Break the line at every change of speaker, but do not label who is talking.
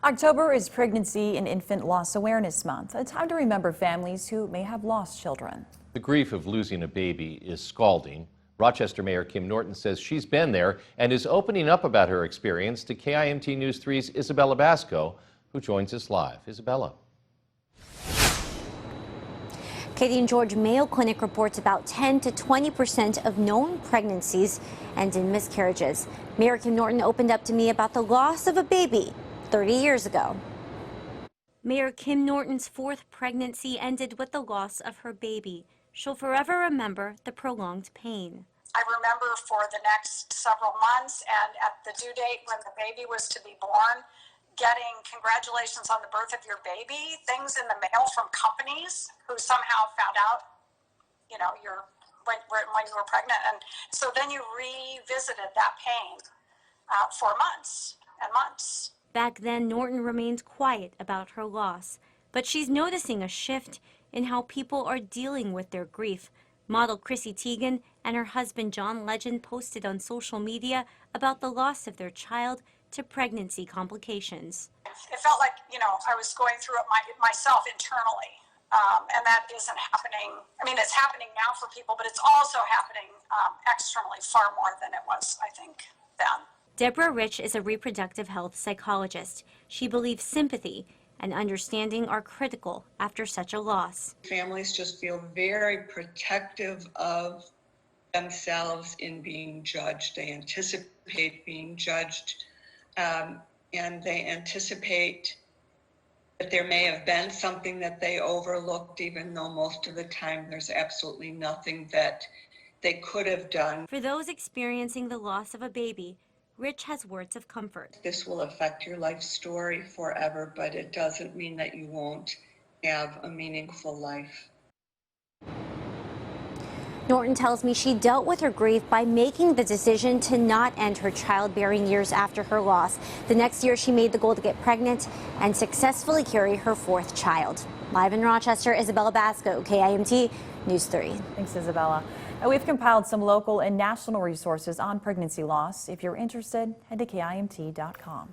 October is Pregnancy and Infant Loss Awareness Month, a time to remember families who may have lost children.
The grief of losing a baby is scalding. Rochester Mayor Kim Norton says she's been there and is opening up about her experience to KIMT News 3's Isabella Basco, who joins us live. Isabella.
Katie and George Mayo Clinic reports about 10 to 20% of known pregnancies end in miscarriages. Mayor Kim Norton opened up to me about the loss of a baby 30 years ago. Mayor Kim Norton's fourth pregnancy ended with the loss of her baby. She'll forever remember the prolonged pain.
I remember for the next several months, and at the due date when the baby was to be born, getting congratulations on the birth of your baby, things in the mail from companies who somehow found out, when you were pregnant. And so then you revisited that pain for months and months.
Back then, Norton remained quiet about her loss, but she's noticing a shift in how people are dealing with their grief. Model Chrissy Teigen and her husband John Legend posted on social media about the loss of their child to pregnancy complications.
It felt like, I was going through it myself internally, and that isn't happening. I mean, it's happening now for people, but it's also happening externally far more than it was, I think, then.
Debra Rich is a reproductive health psychologist. She believes sympathy and understanding are critical after such a loss.
Families just feel very protective of themselves in being judged. They anticipate being judged, and they anticipate that there may have been something that they overlooked, even though most of the time there's absolutely nothing that they could have done.
For those experiencing the loss of a baby, Rich has words of comfort.
This will affect your life story forever, but it doesn't mean that you won't have a meaningful life.
Norton tells me she dealt with her grief by making the decision to not end her childbearing years after her loss. The next year, she made the goal to get pregnant and successfully carry her fourth child. Live in Rochester, Isabella Basco, KIMT News 3.
Thanks, Isabella. Now, we've compiled some local and national resources on pregnancy loss. If you're interested, head to KIMT.com.